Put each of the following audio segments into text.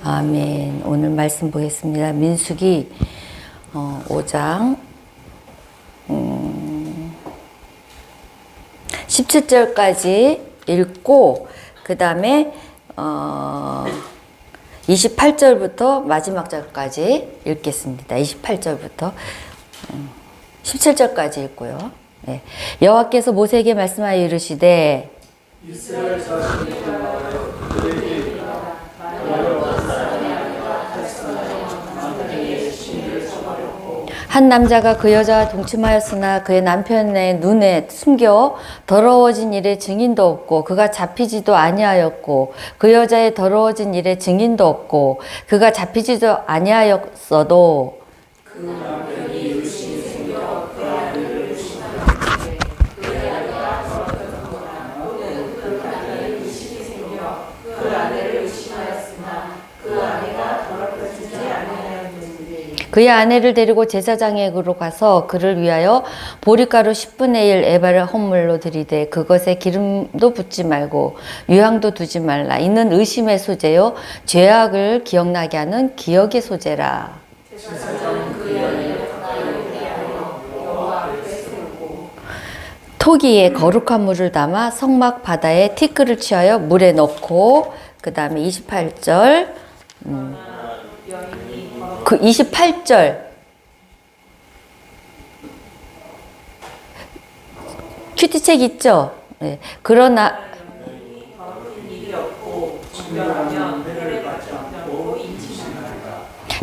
아멘. 오늘 말씀 보겠습니다. 민수기 5장 17절까지 읽고 그 다음에 28절부터 마지막 절까지 읽겠습니다. 28절부터 17절까지 읽고요. 네. 여호와께서 모세에게 말씀하여 이르시되 이스라엘 자손이여 그들에게 한 남자가 그 여자와 동침하였으나 그의 남편의 눈에 숨겨 더러워진 일의 증인도 없고 그가 잡히지도 아니하였고 그 여자의 더러워진 일의 증인도 없고 그가 잡히지도 아니하였어도 그 남편이 의심이 생겨 그 아내를 의심하였으니 그 아내가 더럽혔거나 또는 그 남편이 의심이 생겨 그 아내를 의심하였으나 그 아내가 더럽혀지지 아니하였는지 그의 아내를 데리고 제사장에게로 가서 그를 위하여 보리가루 10분의 1 에바를 헌물로 드리되 그것에 기름도 붓지 말고 유향도 두지 말라. 이는 의심의 소재요 죄악을 기억나게 하는 기억의 소재라. 토기에 거룩한 물을 담아 성막 바다에 티끌을 취하여 물에 넣고 그 다음에 28절 그 28절 큐티책 있죠? 네. 그러나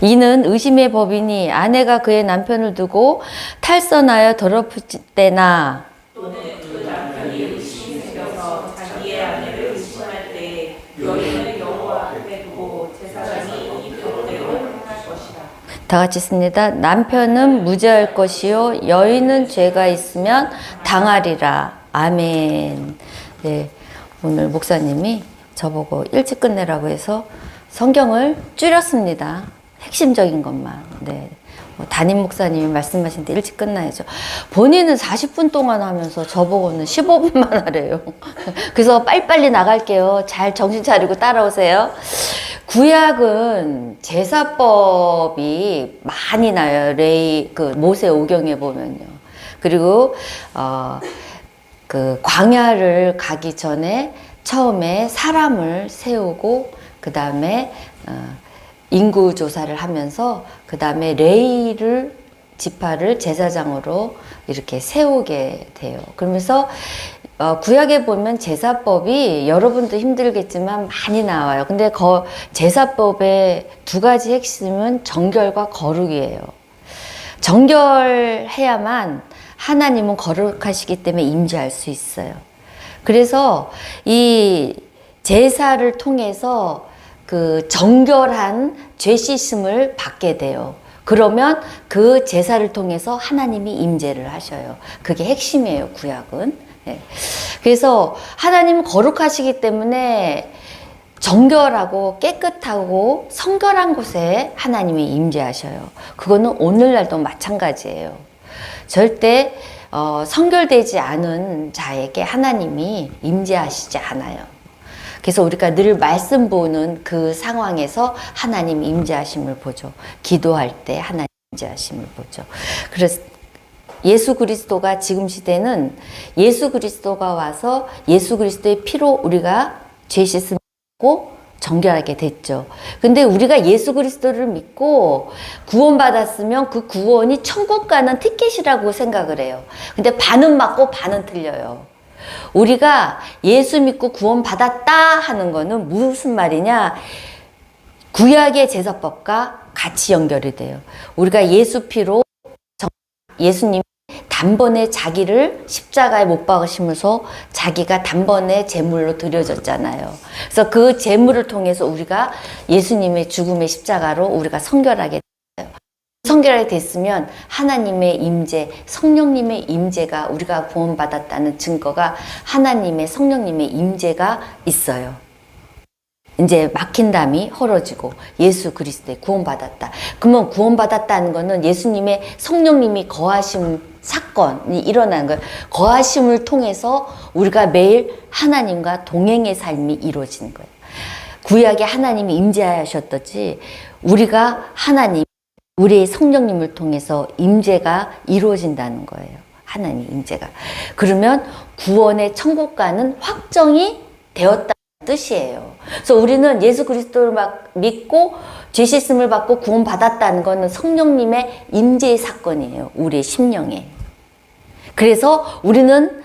이는 의심의 법이니 아내가 그의 남편을 두고 탈선하여 더럽힐 때나 또는 그 남편이 의심이 생겨서 자기의 아내를 의심할 때 여인을 여호와 앞에 두고 제사장이 이 법대로 행할 것이다. 다 같이 씁니다. 남편은 무죄할 것이요 여인은 죄가 있으면 당하리라. 아멘. 네, 오늘 목사님이 저보고 일찍 끝내라고 해서 성경을 줄였습니다. 핵심적인 것만. 네. 담임 목사님이 말씀하신 때 일찍 끝나야죠. 본인은 40분 동안 하면서 저보고는 15분만 하래요. 그래서 빨리빨리 나갈게요. 잘 정신 차리고 따라오세요. 구약은 제사법이 많이 나요. 모세 오경에 보면요. 그리고 그 광야를 가기 전에 처음에 사람을 세우고 그 다음에 인구 조사를 하면서 그 다음에 레위를 지파를 제사장으로 이렇게 세우게 돼요. 그러면서 구약에 보면 제사법이 여러분도 힘들겠지만 많이 나와요. 근데 제사법의 두 가지 핵심은 정결과 거룩이에요. 정결해야만 하나님은 거룩하시기 때문에 임재할 수 있어요. 그래서 이 제사를 통해서 그 정결한 죄 씻음을 받게 돼요. 그러면 그 제사를 통해서 하나님이 임재를 하셔요. 그게 핵심이에요, 구약은. 네. 그래서 하나님은 거룩하시기 때문에 정결하고 깨끗하고 성결한 곳에 하나님이 임재하셔요. 그거는 오늘날도 마찬가지예요. 절대 성결되지 않은 자에게 하나님이 임재하시지 않아요. 그래서 우리가 늘 말씀 보는 그 상황에서 하나님 임재하심을 보죠. 기도할 때 하나님 임재하심을 보죠. 그래서 예수 그리스도가 지금 시대는 예수 그리스도가 와서 예수 그리스도의 피로 우리가 죄 씻음을 받고 정결하게 됐죠. 근데 우리가 예수 그리스도를 믿고 구원받았으면 그 구원이 천국 가는 티켓이라고 생각을 해요. 근데 반은 맞고 반은 틀려요. 우리가 예수 믿고 구원받았다 하는 거는 무슨 말이냐? 구약의 제사법과 같이 연결이 돼요. 우리가 예수 피로 예수님이 단번에 자기를 십자가에 못 박으시면서 자기가 단번에 제물로 드려졌잖아요. 그래서 그 제물을 통해서 우리가 예수님의 죽음의 십자가로 우리가 성결하게 됐어요. 성결하게 됐으면 하나님의 임재, 성령님의 임재가 우리가 구원받았다는 증거가 하나님의 성령님의 임재가 있어요. 이제 막힌 담이 헐어지고 예수 그리스도에 구원받았다. 그러면 구원받았다는 거는 예수님의 성령님이 거하심 사건이 일어나는 거예요. 거하심을 통해서 우리가 매일 하나님과 동행의 삶이 이루어지는 거예요. 구약에 하나님이 임재하셨듯이 우리가 하나님, 우리의 성령님을 통해서 임재가 이루어진다는 거예요. 하나님 임재가. 그러면 구원의 천국과는 확정이 되었다는 뜻이에요. 그래서 우리는 예수 그리스도를 믿고 죄 씻음을 받고 구원 받았다는 것은 성령님의 임재의 사건이에요. 우리의 심령에. 그래서 우리는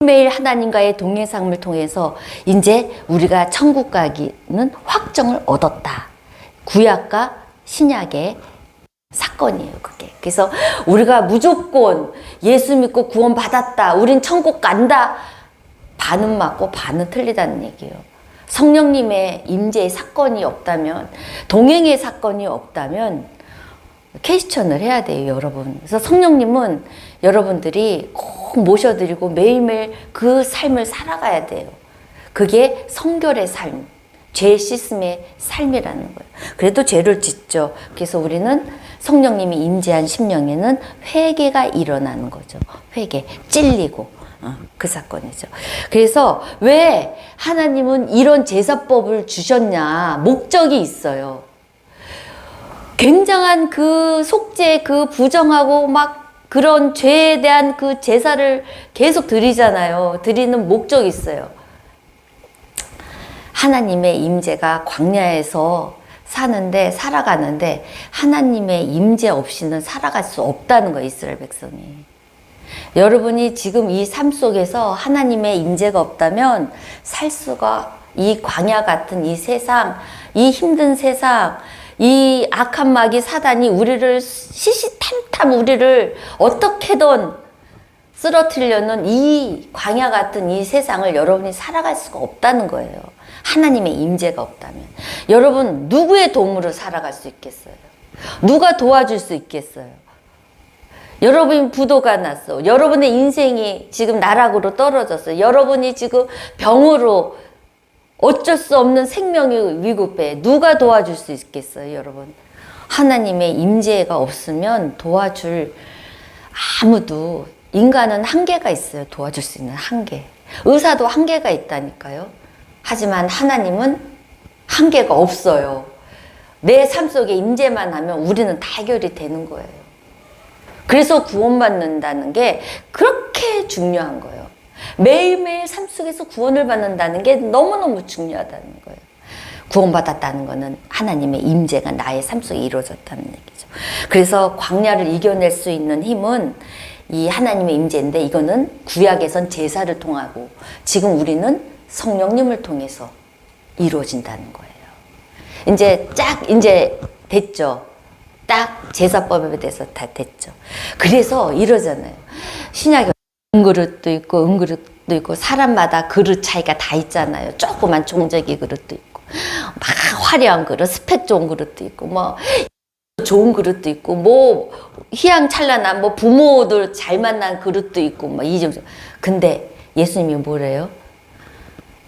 매일 하나님과의 동행상을 통해서 이제 우리가 천국 가기는 확정을 얻었다. 구약과 신약의 사건이에요, 그게. 그래서 우리가 무조건 예수 믿고 구원 받았다. 우린 천국 간다. 반은 맞고 반은 틀리다는 얘기예요. 성령님의 임재의 사건이 없다면, 동행의 사건이 없다면 퀘스천을 해야 돼요, 여러분. 그래서 성령님은 여러분들이 꼭 모셔드리고 매일매일 그 삶을 살아가야 돼요. 그게 성결의 삶, 죄 씻음의 삶이라는 거예요. 그래도 죄를 짓죠. 그래서 우리는 성령님이 임재한 심령에는 회개가 일어나는 거죠. 회개, 찔리고 그 사건이죠. 그래서 왜 하나님은 이런 제사법을 주셨냐? 목적이 있어요. 굉장한 그 속죄, 그 부정하고 막 그런 죄에 대한 그 제사를 계속 드리잖아요. 드리는 목적이 있어요. 하나님의 임재가 광야에서 살아가는데 하나님의 임재 없이는 살아갈 수 없다는 거예요, 이스라엘 백성이. 여러분이 지금 이 삶 속에서 하나님의 임재가 없다면 살 수가, 이 광야 같은 이 세상, 이 힘든 세상, 이 악한 마귀 사단이 우리를 시시탐탐 우리를 어떻게든 쓰러뜨리려는 이 광야 같은 이 세상을 여러분이 살아갈 수가 없다는 거예요. 하나님의 임재가 없다면. 여러분 누구의 도움으로 살아갈 수 있겠어요? 누가 도와줄 수 있겠어요? 여러분이 부도가 났어. 여러분의 인생이 지금 나락으로 떨어졌어요. 여러분이 지금 병으로 어쩔 수 없는 생명이 위급해. 누가 도와줄 수 있겠어요, 여러분? 하나님의 임재가 없으면 도와줄 아무도, 인간은 한계가 있어요. 도와줄 수 있는 한계. 의사도 한계가 있다니까요. 하지만 하나님은 한계가 없어요. 내 삶 속에 임재만 하면 우리는 다 해결이 되는 거예요. 그래서 구원받는다는 게 그렇게 중요한 거예요. 매일매일 삶 속에서 구원을 받는다는 게 너무너무 중요하다는 거예요. 구원받았다는 거는 하나님의 임재가 나의 삶 속에 이루어졌다는 얘기죠. 그래서 광야를 이겨낼 수 있는 힘은 이 하나님의 임재인데, 이거는 구약에선 제사를 통하고 지금 우리는 성령님을 통해서 이루어진다는 거예요. 이제 됐죠. 딱 제사법에 대해서 다 됐죠. 그래서 이러잖아요. 신약에 은그릇도 있고 은그릇도 있고 사람마다 그릇 차이가 다 있잖아요. 조그만 종자기 그릇도 있고 막 화려한 그릇, 스펙 좋은 그릇도 있고 뭐 좋은 그릇도 있고 뭐 휘황찬란한 뭐 부모들 잘 만난 그릇도 있고 뭐 이 정도. 근데 예수님이 뭐래요?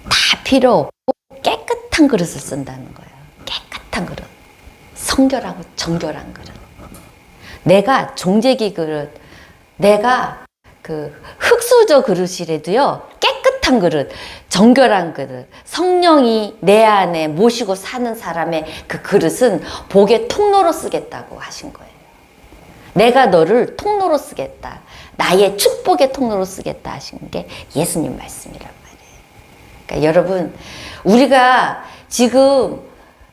다 필요 없고 깨끗한 그릇을 쓴다는 거예요. 깨끗한 그릇. 성결하고 정결한 그릇. 내가 종재기 그릇, 내가 그 흙수저 그릇이라도요, 깨끗한 그릇, 정결한 그릇, 성령이 내 안에 모시고 사는 사람의 그 그릇은 복의 통로로 쓰겠다고 하신 거예요. 내가 너를 통로로 쓰겠다. 나의 축복의 통로로 쓰겠다 하신 게 예수님 말씀이란 말이에요. 그러니까 여러분, 우리가 지금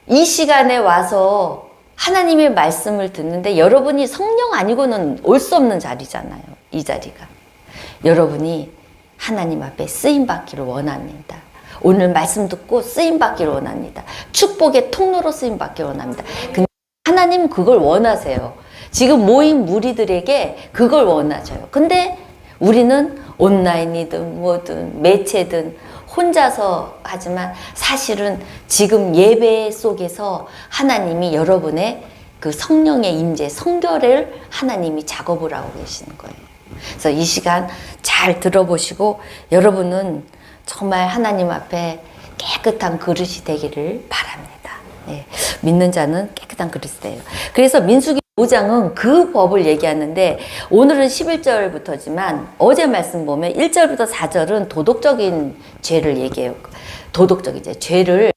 이 시간에 와서 하나님의 말씀을 듣는데 여러분이 성령 아니고는 올 수 없는 자리잖아요. 이 자리가. 여러분이 하나님 앞에 쓰임받기를 원합니다. 오늘 말씀 듣고 쓰임받기를 원합니다. 축복의 통로로 쓰임받기를 원합니다. 근데 하나님은 그걸 원하세요. 지금 모인 무리들에게 그걸 원하셔요. 근데 우리는 온라인이든 뭐든 매체든 혼자서 하지만 사실은 지금 예배 속에서 하나님이 여러분의 그 성령의 임재, 성결을 하나님이 작업을 하고 계시는 거예요. 그래서 이 시간 잘 들어보시고 여러분은 정말 하나님 앞에 깨끗한 그릇이 되기를 바랍니다. 예, 믿는 자는 깨끗한 그릇이 돼요. 그래서 민수기 5장은 그 법을 얘기하는데 오늘은 11절부터지만 어제 말씀 보면 1절부터 4절은 도덕적인 죄를 얘기해요. 도덕적인 죄. 죄를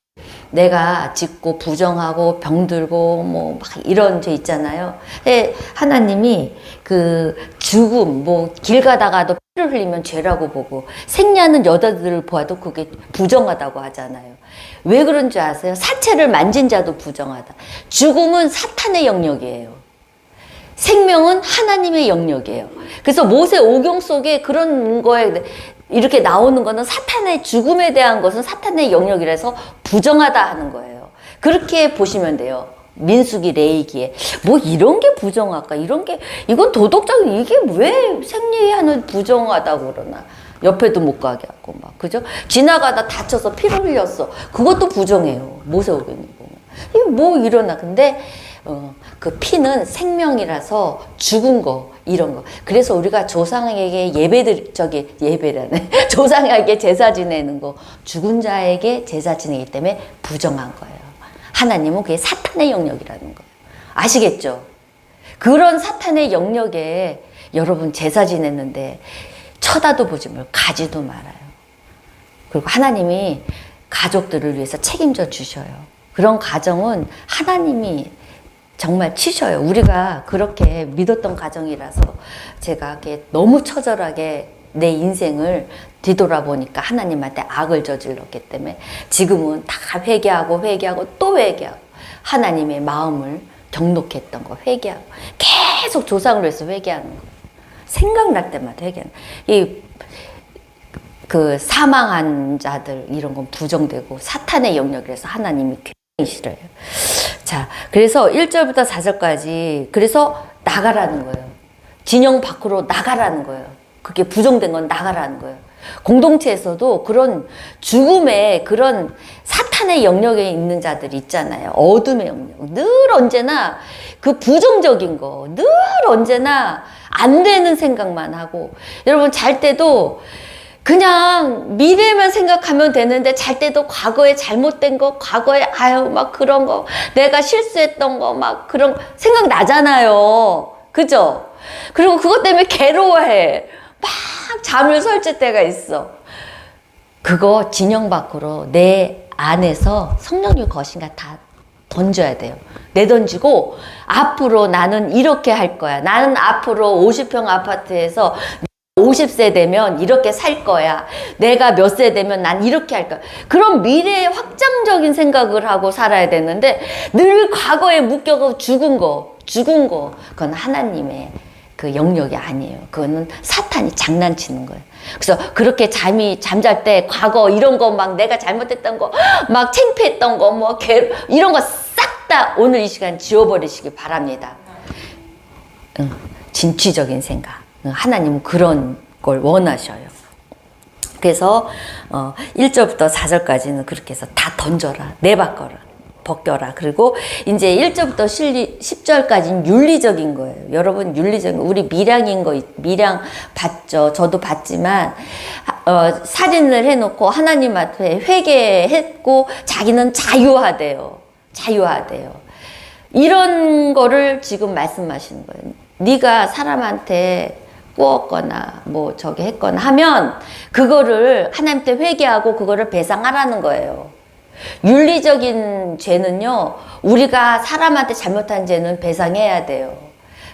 내가 짓고 부정하고 병들고 뭐 막 이런 죄 있잖아요. 근데 하나님이 그 죽음 뭐 길 가다가도 피를 흘리면 죄라고 보고 생냐는 여자들을 보아도 그게 부정하다고 하잖아요. 왜 그런 줄 아세요? 사체를 만진 자도 부정하다. 죽음은 사탄의 영역이에요. 생명은 하나님의 영역이에요. 그래서 모세 오경 속에 그런 거에 이렇게 나오는 거는 사탄의 죽음에 대한 것은 사탄의 영역이라서 부정하다 하는 거예요. 그렇게 보시면 돼요. 민수기 레이기에 뭐 이런 게 부정할까? 이런 게 이건 도덕적인 이게 왜 생리하는 부정하다고 그러나? 옆에도 못 가게 하고 막 그죠? 지나가다 다쳐서 피를 흘렸어. 그것도 부정해요. 모세오경에 보면 이게 뭐 일어나? 근데 그 피는 생명이라서 죽은 거 이런 거. 그래서 우리가 조상에게 예배라네. 조상에게 제사 지내는 거 죽은 자에게 제사 지내기 때문에 부정한 거예요. 하나님은 그게 사탄의 영역이라는 거예요. 아시겠죠? 그런 사탄의 영역에 여러분 제사 지냈는데 쳐다도 보지 말고 가지도 말아요. 그리고 하나님이 가족들을 위해서 책임져 주셔요. 그런 가정은 하나님이 정말 치셔요. 우리가 그렇게 믿었던 가정이라서 제가 너무 처절하게 내 인생을 뒤돌아보니까 하나님한테 악을 저질렀기 때문에 지금은 다 회개하고 또 회개하고 하나님의 마음을 경록했던 거 회개하고 계속 조상을 위해서 회개하는 거. 생각날 때마다 회개하는 거. 그 사망한 자들 이런 건 부정되고 사탄의 영역이라서 하나님이 굉장히 싫어요. 자, 그래서 1절부터 4절까지 그래서 나가라는 거예요. 진영 밖으로 나가라는 거예요. 그게 부정된 건 나가라는 거예요. 공동체에서도 그런 죽음의 그런 사탄의 영역에 있는 자들이 있잖아요. 어둠의 영역. 늘 언제나 그 부정적인 거, 늘 언제나 안 되는 생각만 하고 여러분 잘 때도 그냥 미래만 생각하면 되는데 잘 때도 과거에 잘못된 거, 과거에 아유 막 그런 거, 내가 실수했던 거 막 그런 생각 나잖아요. 그죠? 그리고 그것 때문에 괴로워해. 막 잠을 설칠 때가 있어. 그거 진영 밖으로 내 안에서 성령님 거신가 다 던져야 돼요. 내던지고 앞으로 나는 이렇게 할 거야. 나는 앞으로 50평 아파트에서 50세 되면 이렇게 살 거야. 내가 몇 세 되면 난 이렇게 할 거야. 그런 미래에 확장적인 생각을 하고 살아야 되는데 늘 과거에 묶여서 죽은 거 그건 하나님의 그 영역이 아니에요. 그거는 사탄이 장난치는 거예요. 그래서 그렇게 잠잘 때 과거 이런 거 막 내가 잘못했던 거 막 창피했던 거 뭐 이런 거 싹 다 오늘 이 시간 지워버리시기 바랍니다. 진취적인 생각. 하나님은 그런 걸 원하셔요. 그래서 1절부터 4절까지는 그렇게 해서 다 던져라. 내바꿔라. 벗겨라. 그리고 이제 1절부터 10절까지는 윤리적인 거예요. 여러분 윤리적인 거. 우리 밀양 봤죠. 저도 봤지만 살인을 해놓고 하나님 앞에 회개했고 자기는 자유하대요. 이런 거를 지금 말씀하시는 거예요. 네가 사람한테 꾸었거나 뭐 저기 했거나 하면 그거를 하나님께 회개하고 그거를 배상하라는 거예요. 윤리적인 죄는요, 우리가 사람한테 잘못한 죄는 배상해야 돼요.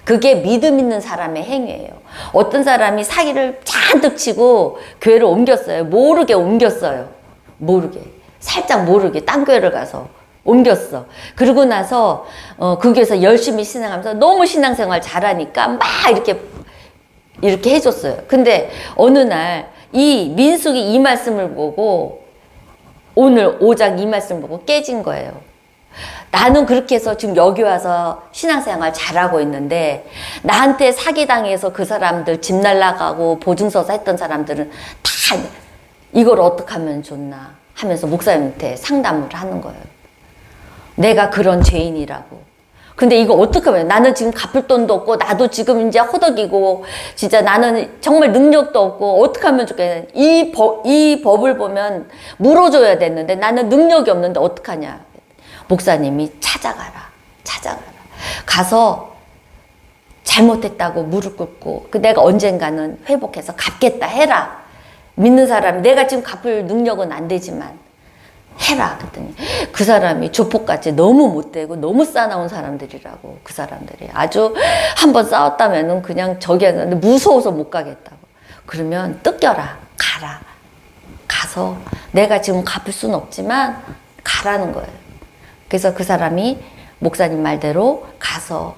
그게 믿음 있는 사람의 행위예요. 어떤 사람이 사기를 잔뜩 치고 교회를 옮겼어요. 모르게 옮겼어요. 살짝 모르게 딴 교회를 가서 옮겼어. 그러고 나서 그 교회에서 열심히 신앙하면서 너무 신앙생활 잘하니까 막 이렇게 해줬어요. 근데 어느 날 이 민수기 이 말씀을 보고 오늘 5장 이 말씀을 보고 깨진 거예요. 나는 그렇게 해서 지금 여기 와서 신앙생활 잘하고 있는데 나한테 사기당해서 그 사람들 집 날라가고 보증서사 했던 사람들은 다 이걸 어떻게 하면 좋나 하면서 목사님한테 상담을 하는 거예요. 내가 그런 죄인이라고. 근데 이거 어떻게 하면 나는 지금 갚을 돈도 없고 나도 지금 이제 허덕이고 진짜 나는 정말 능력도 없고 어떻게 하면 좋겠냐. 이 법을 보면 물어줘야 되는데 나는 능력이 없는데 어떡하냐. 목사님이 찾아가라. 가서 잘못했다고 무릎 꿇고 내가 언젠가는 회복해서 갚겠다 해라. 믿는 사람이 내가 지금 갚을 능력은 안 되지만 해라. 그랬더니 그 사람이 조폭같이 너무 못되고 너무 싸나운 사람들이라고. 그 사람들이 아주 한번 싸웠다면은 그냥 저기 하는데 무서워서 못 가겠다고. 그러면 뜯겨라. 가라. 가서 내가 지금 갚을 수는 없지만 가라는 거예요. 그래서 그 사람이 목사님 말대로 가서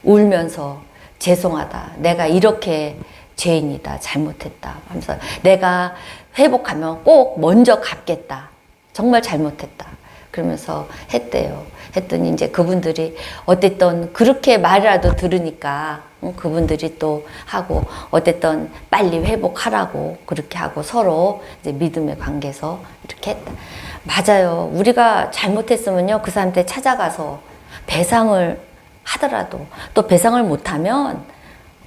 울면서 죄송하다. 내가 이렇게 죄인이다. 잘못했다. 하면서 내가 회복하면 꼭 먼저 갚겠다. 정말 잘못했다. 그러면서 했대요. 했더니 이제 그분들이 어쨌든 그렇게 말이라도 들으니까 그분들이 또 하고 어쨌든 빨리 회복하라고 그렇게 하고 서로 이제 믿음의 관계에서 이렇게 했다. 맞아요. 우리가 잘못했으면요. 그 사람한테 찾아가서 배상을 하더라도 또 배상을 못하면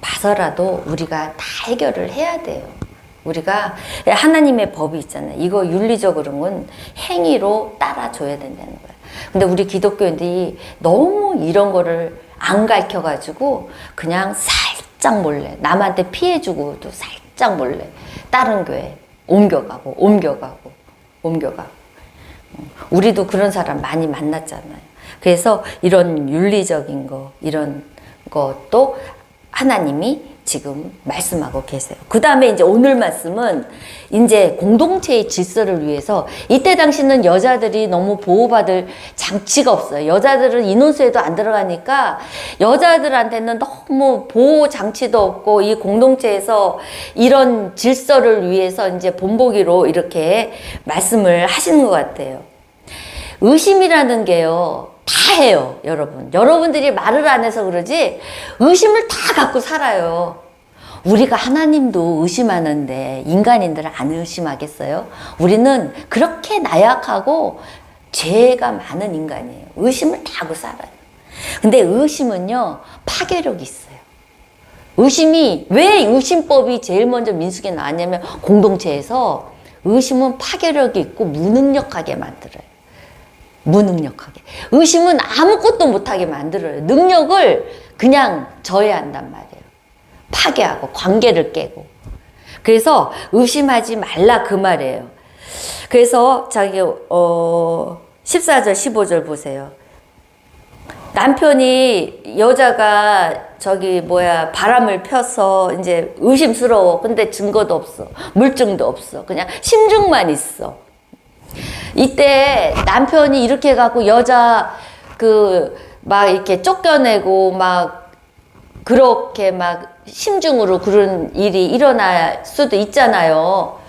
봐서라도 우리가 다 해결을 해야 돼요. 우리가 하나님의 법이 있잖아요. 이거 윤리적으로는 행위로 따라줘야 된다는 거예요. 근데 우리 기독교인들이 너무 이런 거를 안 가르쳐가지고 그냥 살짝 몰래 남한테 피해주고도 살짝 몰래 다른 교회 옮겨가고 우리도 그런 사람 많이 만났잖아요. 그래서 이런 윤리적인 거 이런 것도 하나님이 지금 말씀하고 계세요. 그 다음에 이제 오늘 말씀은 이제 공동체의 질서를 위해서 이때 당시는 여자들이 너무 보호받을 장치가 없어요. 여자들은 인원수에도 안 들어가니까 여자들한테는 너무 보호 장치도 없고 이 공동체에서 이런 질서를 위해서 이제 본보기로 이렇게 말씀을 하시는 것 같아요. 의심이라는 게요. 다 해요, 여러분. 여러분들이 말을 안 해서 그러지 의심을 다 갖고 살아요. 우리가 하나님도 의심하는데 인간인들은 안 의심하겠어요? 우리는 그렇게 나약하고 죄가 많은 인간이에요. 의심을 다 하고 살아요. 근데 의심은요, 파괴력이 있어요. 의심이, 왜 의심법이 제일 먼저 민수기에 나왔냐면 공동체에서 의심은 파괴력이 있고 무능력하게 만들어요. 무능력하게. 의심은 아무것도 못하게 만들어요. 능력을 그냥 저해한단 말이에요. 파괴하고 관계를 깨고. 그래서 의심하지 말라 그 말이에요. 그래서 자기 14절 15절 보세요. 남편이 여자가 바람을 펴서 이제 의심스러워. 근데 증거도 없어. 물증도 없어. 그냥 심증만 있어. 이때 남편이 이렇게 해갖고 여자 막 이렇게 쫓겨내고 막 그렇게 막 심증으로 그런 일이 일어날 수도 있잖아요.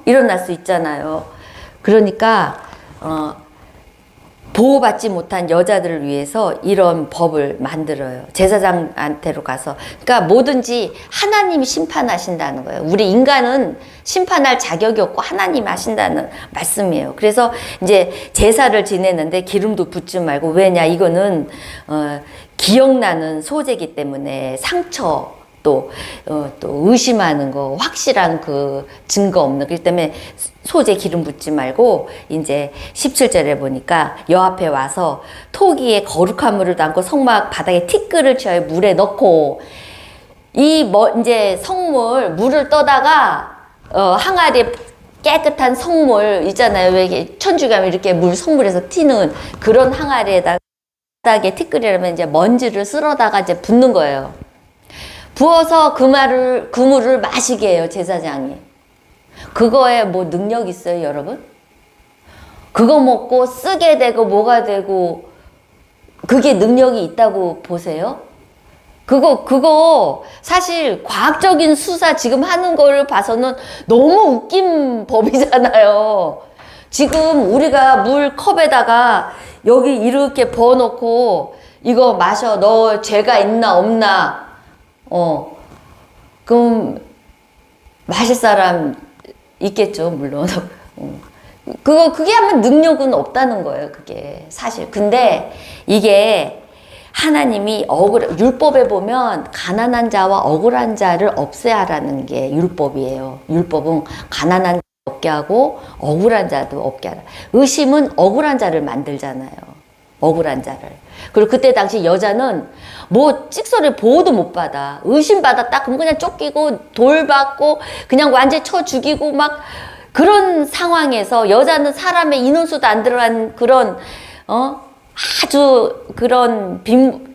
일어날 수 있잖아요. 그러니까 보호받지 못한 여자들을 위해서 이런 법을 만들어요. 제사장한테로 가서. 그러니까 뭐든지 하나님이 심판하신다는 거예요. 우리 인간은 심판할 자격이 없고 하나님이 하신다는 말씀이에요. 그래서 이제 제사를 지내는데 기름도 붓지 말고, 왜냐, 이거는 기억나는 소재이기 때문에 상처 또 의심하는 거, 확실한 그 증거 없는, 그렇기 때문에 소재 기름 붓지 말고, 이제 17절에 보니까 여 앞에 와서 토기에 거룩한 물을 담고 성막 바닥에 티끌을 치어 물에 넣고, 이제 성물, 물을 떠다가, 항아리에 깨끗한 성물 있잖아요. 왜 이게 천주교 하면 이렇게 성물에서 튀는 그런 항아리에다가 바닥에 티끌이라면 이제 먼지를 쓸어다가 이제 붓는 거예요. 부어서 그 물을 마시게 해요, 제사장이. 그거에 뭐 능력 있어요, 여러분? 그거 먹고 쓰게 되고 뭐가 되고 그게 능력이 있다고 보세요? 그거 사실 과학적인 수사 지금 하는 거를 봐서는 너무 웃긴 법이잖아요. 지금 우리가 물 컵에다가 여기 이렇게 부어놓고 이거 마셔. 너 죄가 있나 없나? 그럼 마실 사람 있겠죠, 물론. 그게 하면 능력은 없다는 거예요, 그게 사실. 근데 이게 하나님이 율법에 보면 가난한 자와 억울한 자를 없애야 하라는 게 율법이에요. 율법은 가난한 자 없게 하고 억울한 자도 없게 하라. 의심은 억울한 자를 만들잖아요. 억울한 자를. 그리고 그때 당시 여자는 뭐 찍소리 보호도 못 받아. 의심받았다 그럼 그냥 쫓기고 돌 받고 그냥 완전히 쳐 죽이고 막 그런 상황에서 여자는 사람의 인원수도 안 들어간 그런 아주 그런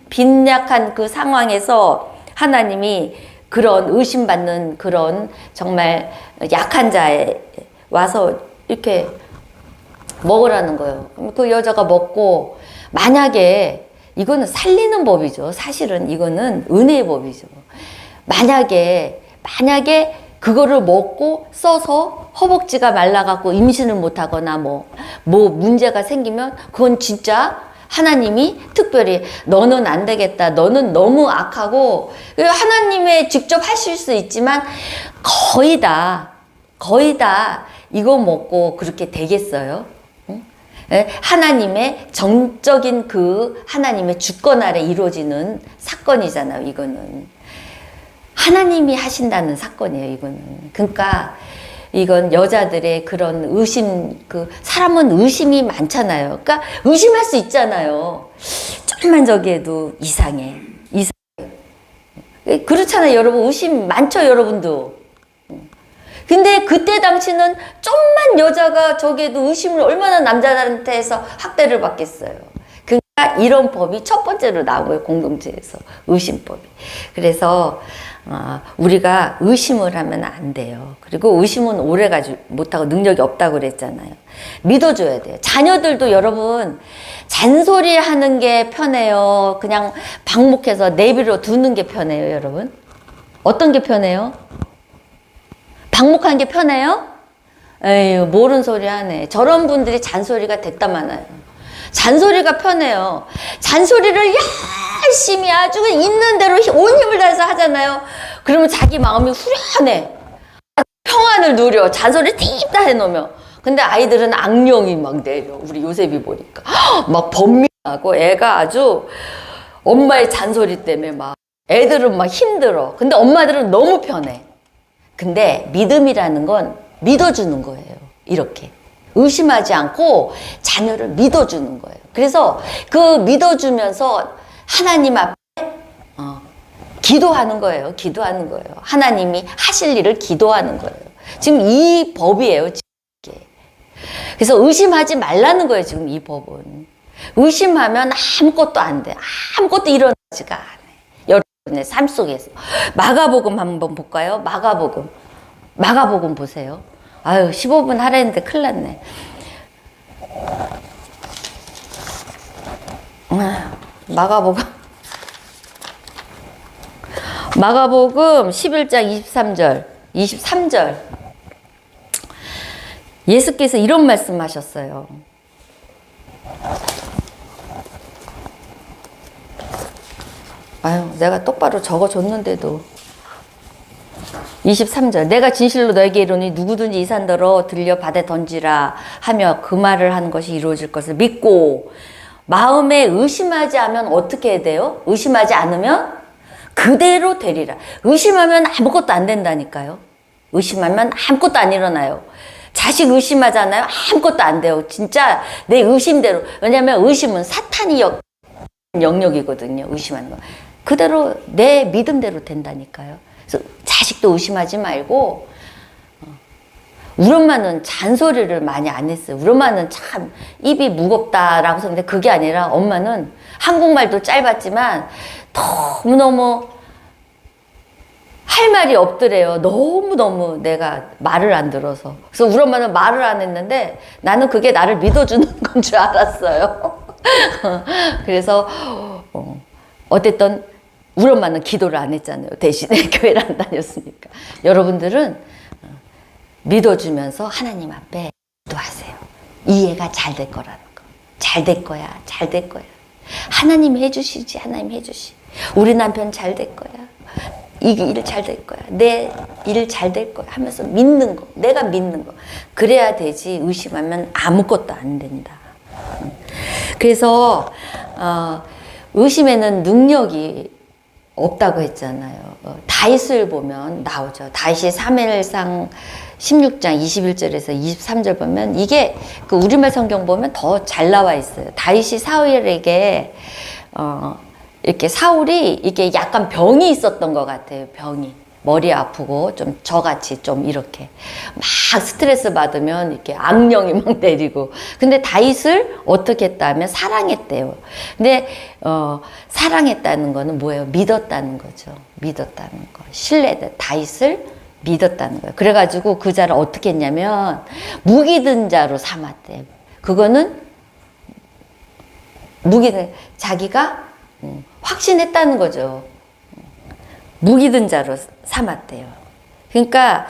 빈약한 그 상황에서 하나님이 그런 의심받는 그런 정말 약한 자에 와서 이렇게 먹으라는 거예요. 그 여자가 먹고 만약에 이거는 살리는 법이죠. 사실은 이거는 은혜의 법이죠. 만약에 그거를 먹고 써서 허벅지가 말라갖고 임신을 못하거나 뭐 문제가 생기면 그건 진짜 하나님이 특별히 너는 안 되겠다. 너는 너무 악하고 하나님의 직접 하실 수 있지만 거의 다 이거 먹고 그렇게 되겠어요? 응? 하나님의 정적인 그 하나님의 주권 아래 이루어지는 사건이잖아요. 이거는 하나님이 하신다는 사건이에요. 이거는 그러니까 이건 여자들의 그런 의심, 사람은 의심이 많잖아요. 그러니까 의심할 수 있잖아요. 조금만 저기에도 이상해. 그렇잖아요, 여러분. 의심 많죠, 여러분도. 근데 그때 당시는 좀만 여자가 저기에도 의심을 얼마나 남자들한테 해서 학대를 받겠어요. 그러니까 이런 법이 첫 번째로 나온 거예요, 공동체에서. 의심법이. 그래서 우리가 의심을 하면 안 돼요. 그리고 의심은 오래 가지 못하고 능력이 없다고 그랬잖아요. 믿어줘야 돼요. 자녀들도 여러분 잔소리 하는 게 편해요? 그냥 방목해서 내비로 두는 게 편해요, 여러분? 어떤 게 편해요? 방목하는 게 편해요? 에휴, 모르는 소리 하네. 저런 분들이 잔소리가 됐다 많아요. 잔소리가 편해요. 잔소리를 열심히 아주 있는 대로 온 힘을 다해서 하잖아요. 그러면 자기 마음이 후련해. 평안을 누려. 잔소리 띠입다 해놓으면. 근데 아이들은 악령이 막 내려. 우리 요셉이 보니까. 막 번민하고 애가 아주 엄마의 잔소리 때문에 막 애들은 막 힘들어. 근데 엄마들은 너무 편해. 근데 믿음이라는 건 믿어주는 거예요. 이렇게. 의심하지 않고 자녀를 믿어주는 거예요. 그래서 그 믿어주면서 하나님 앞에 기도하는 거예요. 기도하는 거예요. 하나님이 하실 일을 기도하는 거예요. 지금 이 법이에요. 지금. 그래서 의심하지 말라는 거예요. 지금 이 법은. 의심하면 아무것도 안 돼. 아무것도 일어나지가 않아요. 여러분의 삶 속에서. 마가복음 한번 볼까요? 마가복음 보세요. 아유, 15분 하라 했는데 큰일 났네. 마가복음 11장 23절. 예수께서 이런 말씀 하셨어요. 아유, 내가 똑바로 적어줬는데도. 23절. 내가 진실로 너에게 이르노니 누구든지 이 산더러 들려 바다에 던지라 하며 그 말을 하는 것이 이루어질 것을 믿고 마음에 의심하지 않으면 어떻게 해야 돼요? 의심하지 않으면 그대로 되리라. 의심하면 아무것도 안 된다니까요. 의심하면 아무것도 안 일어나요. 자식 의심하잖아요. 아무것도 안 돼요. 진짜 내 의심대로. 왜냐하면 의심은 사탄이 영역이거든요. 의심하는 거. 그대로 내 믿음대로 된다니까요. 그래서 자식도 의심하지 말고. 우리 엄마는 잔소리를 많이 안 했어요. 우리 엄마는 참 입이 무겁다라고 했는데 그게 아니라 엄마는 한국말도 짧았지만 너무너무 할 말이 없더래요. 너무너무 내가 말을 안 들어서. 그래서 우리 엄마는 말을 안 했는데 나는 그게 나를 믿어주는 건 줄 알았어요. 그래서 어쨌든 우리 엄마는 기도를 안 했잖아요. 대신에 교회를 안 다녔으니까. 여러분들은 믿어주면서 하나님 앞에 기도하세요. 이해가 잘 될 거라는 거. 잘 될 거야. 잘 될 거야. 하나님이 해주시지. 하나님이 해주시. 우리 남편 잘 될 거야. 이 일 잘 될 거야. 내 일 잘 될 거야. 하면서 믿는 거. 내가 믿는 거. 그래야 되지. 의심하면 아무것도 안 된다. 그래서 의심에는 능력이 없다고 했잖아요. 다윗을 보면 나오죠. 다윗이 사무엘상 16장 21절에서 23절 보면 이게 그 우리말 성경 보면 더 잘 나와 있어요. 다윗이 사울에게 이렇게 사울이 이게 약간 병이 있었던 것 같아요. 병이. 머리 아프고 좀 저같이 좀 이렇게 막 스트레스 받으면 이렇게 악령이 막 내리고. 근데 다윗을 어떻게 했다면 사랑했대요. 근데 사랑했다는 거는 뭐예요? 믿었다는 거죠. 믿었다는 거. 신뢰다. 다윗을 믿었다는 거예요. 그래가지고 그 자를 어떻게 했냐면 무기 든 자로 삼았대요. 그거는 자기가 확신했다는 거죠. 무기 든 자로 삼았대요. 그러니까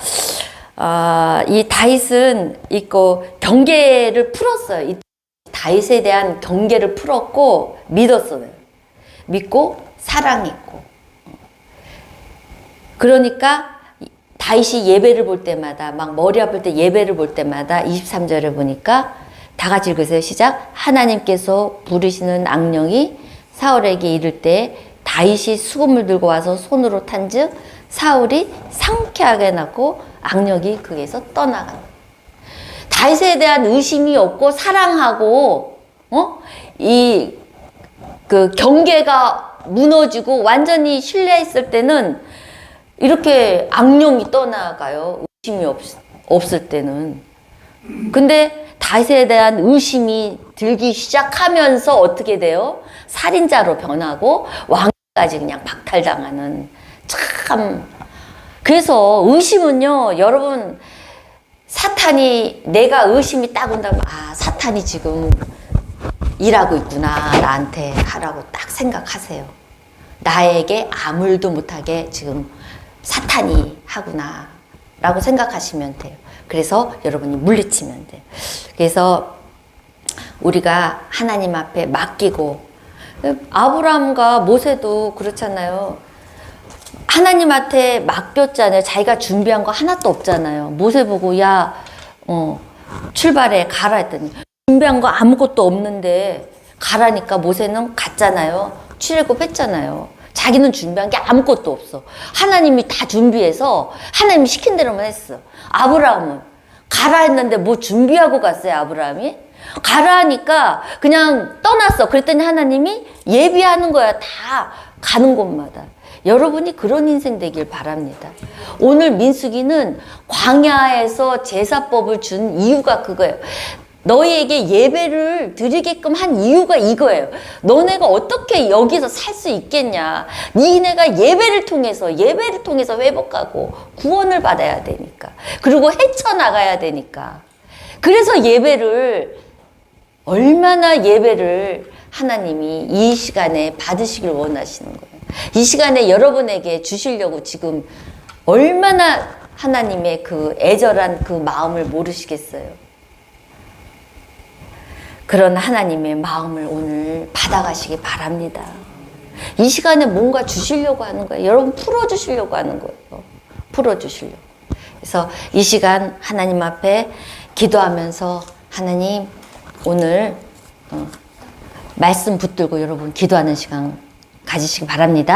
이 다윗은 있고 경계를 풀었어요. 이 다윗에 대한 경계를 풀었고 믿었어요. 믿고 사랑했고. 그러니까 다윗이 예배를 볼 때마다 막 머리 아플 때 예배를 볼 때마다 23절에 보니까 다 같이 읽으세요. 시작. 하나님께서 부르시는 악령이 사울에게 이를 때 다윗이 수금을 들고 와서 손으로 탄즉 사울이 상쾌하게 났고 악령이 그에서 떠나간다. 다윗에 대한 의심이 없고 사랑하고 그 경계가 무너지고 완전히 신뢰했을 때는 이렇게 악령이 떠나가요. 의심이 없을 때는. 근데 다윗에 대한 의심이 들기 시작하면서 어떻게 돼요? 살인자로 변하고 왕까지 그냥 박탈당하는. 참. 그래서 의심은요, 여러분, 사탄이, 내가 의심이 딱 온다면, 사탄이 지금 일하고 있구나. 나한테 하라고 딱 생각하세요. 나에게 아무 일도 못하게 지금 사탄이 하구나 라고 생각하시면 돼요. 그래서 여러분이 물리치면 돼요. 그래서 우리가 하나님 앞에 맡기고, 아브라함과 모세도 그렇잖아요. 하나님한테 맡겼잖아요. 자기가 준비한 거 하나도 없잖아요. 모세 보고 출발해 가라 했더니 준비한 거 아무것도 없는데 가라니까 모세는 갔잖아요. 출애굽했잖아요. 자기는 준비한 게 아무것도 없어. 하나님이 다 준비해서 하나님이 시킨 대로만 했어. 아브라함은 가라 했는데 뭐 준비하고 갔어요. 아브라함이 가라 하니까 그냥 떠났어. 그랬더니 하나님이 예비하는 거야. 다 가는 곳마다. 여러분이 그런 인생 되길 바랍니다. 오늘 민수기는 광야에서 제사법을 준 이유가 그거예요. 너희에게 예배를 드리게끔 한 이유가 이거예요. 너네가 어떻게 여기서 살 수 있겠냐. 니네가 예배를 통해서 회복하고 구원을 받아야 되니까. 그리고 헤쳐나가야 되니까. 그래서 얼마나 예배를 하나님이 이 시간에 받으시길 원하시는 거예요. 이 시간에 여러분에게 주시려고 지금 얼마나 하나님의 그 애절한 그 마음을 모르시겠어요. 그런 하나님의 마음을 오늘 받아가시기 바랍니다. 이 시간에 뭔가 주시려고 하는 거예요. 여러분 풀어주시려고 하는 거예요. 풀어주시려고. 그래서 이 시간 하나님 앞에 기도하면서 하나님 오늘 말씀 붙들고 여러분 기도하는 시간 가지시기 바랍니다.